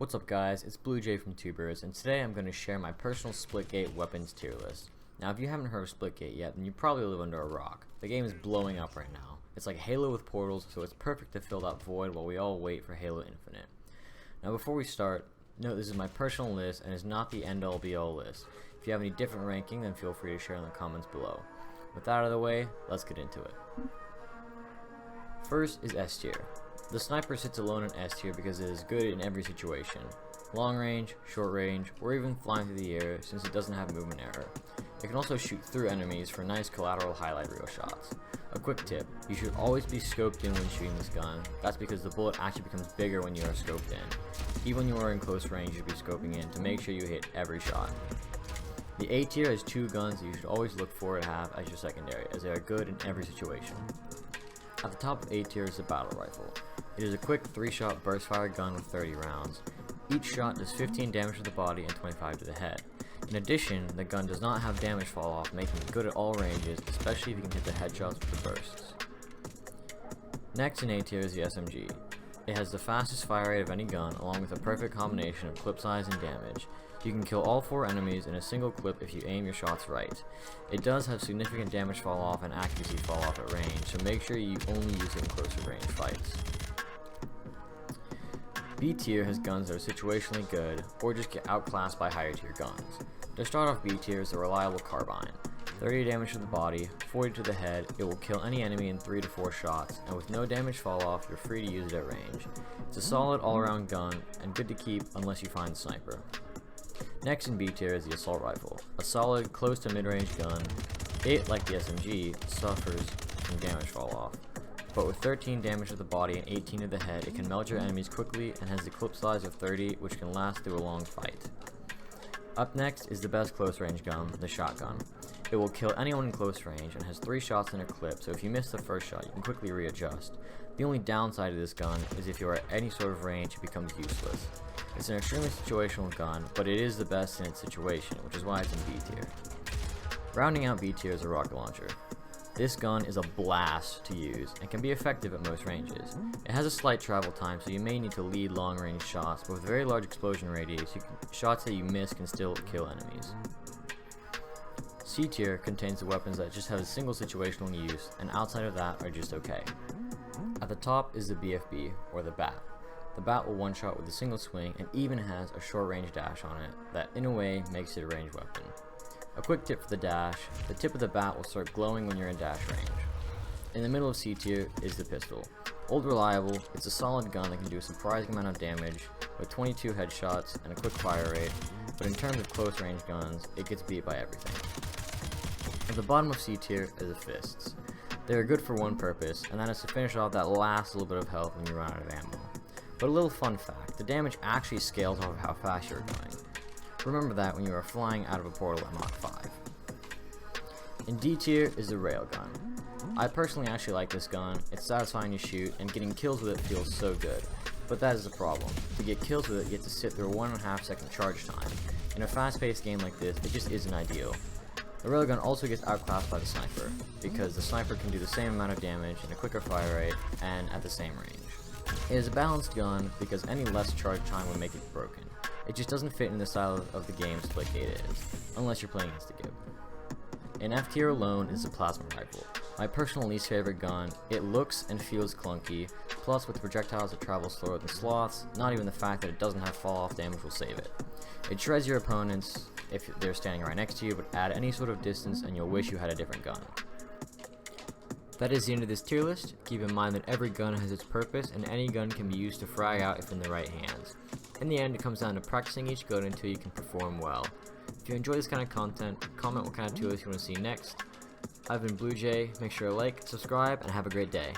What's up guys, it's BlueJAy from Tubers, and today I'm going to share my personal Splitgate weapons tier list. Now if you haven't heard of Splitgate yet, then you probably live under a rock. The game is blowing up right now. It's like Halo with portals, so it's perfect to fill that void while we all wait for Halo Infinite. Now before we start, note this is my personal list and is not the end all be all list. If you have any different ranking, then feel free to share in the comments below. With that out of the way, let's get into it. First is Estier. The sniper sits alone in Estier because it is good in every situation. Long range, short range, or even flying through the air since it doesn't have movement error. It can also shoot through enemies for nice collateral highlight reel shots. A quick tip, you should always be scoped in when shooting this gun. That's because the bullet actually becomes bigger when you are scoped in. Even when you are in close range, you should be scoping in to make sure you hit every shot. The A tier has two guns that you should always look for to have as your secondary, as they are good in every situation. At the top of A tier is the battle rifle. It is a quick 3-shot burst fire gun with 30 rounds. Each shot does 15 damage to the body and 25 to the head. In addition, the gun does not have damage fall off, making it good at all ranges, especially if you can hit the headshots with the bursts. Next in A tier is the SMG. It has the fastest fire rate of any gun, along with a perfect combination of clip size and damage. You can kill all 4 enemies in a single clip if you aim your shots right. It does have significant damage fall off and accuracy fall off at range, so make sure you only use it in closer range fights. B tier has guns that are situationally good, or just get outclassed by higher tier guns. To start off B tier is the reliable Carbine. 30 damage to the body, 40 to the head, it will kill any enemy in 3 to 4 shots, and with no damage fall off, you're free to use it at range. It's a solid all-around gun, and good to keep unless you find the sniper. Next in B tier is the assault rifle. A solid, close to mid-range gun. It, like the SMG, suffers from damage fall off. But with 13 damage to the body and 18 to the head, it can melt your enemies quickly and has the clip size of 30, which can last through a long fight. Up next is the best close range gun, the shotgun. It will kill anyone in close range and has 3 shots in a clip, so if you miss the first shot, you can quickly readjust. The only downside of this gun is if you are at any sort of range, it becomes useless. It's an extremely situational gun, but it is the best in its situation, which is why it's in B tier. Rounding out B tier is a rocket launcher. This gun is a blast to use and can be effective at most ranges. It has a slight travel time, so you may need to lead long range shots, but with very large explosion radius, shots that you miss can still kill enemies. C tier contains the weapons that just have a single situational use, and outside of that are just okay. At the top is the BFB, or the Bat. The Bat will one-shot with a single swing and even has a short range dash on it that in a way makes it a ranged weapon. A quick tip for the dash, the tip of the bat will start glowing when you're in dash range. In the middle of C tier is the pistol. Old reliable, it's a solid gun that can do a surprising amount of damage with 22 headshots and a quick fire rate, but in terms of close range guns, it gets beat by everything. At the bottom of C tier are the fists. They are good for one purpose, and that is to finish off that last little bit of health when you run out of ammo. But a little fun fact, the damage actually scales off of how fast you're going. Remember that when you are flying out of a portal at Mach 5. In D tier is the railgun. I personally actually like this gun, it's satisfying to shoot, and getting kills with it feels so good. But that is the problem. To get kills with it, you have to sit through a 1.5 second charge time. In a fast-paced game like this, it just isn't ideal. The railgun also gets outclassed by the sniper, because the sniper can do the same amount of damage in a quicker fire rate and at the same range. It is a balanced gun because any less charge time would make it broken. It just doesn't fit in the style of the game Splitgate is, unless you're playing against a gib. In F tier alone is the plasma rifle. My personal least favorite gun. It looks and feels clunky, plus with the projectiles that travel slower than sloths, not even the fact that it doesn't have fall off damage will save it. It shreds your opponents if they're standing right next to you, but add any sort of distance and you'll wish you had a different gun. That is the end of this tier list. Keep in mind that every gun has its purpose and any gun can be used to frag out if in the right hands. In the end, it comes down to practicing each gun until you can perform well. If you enjoy this kind of content, comment what kind of tier list you want to see next. I've been BlueJAy, make sure to like, subscribe, and have a great day.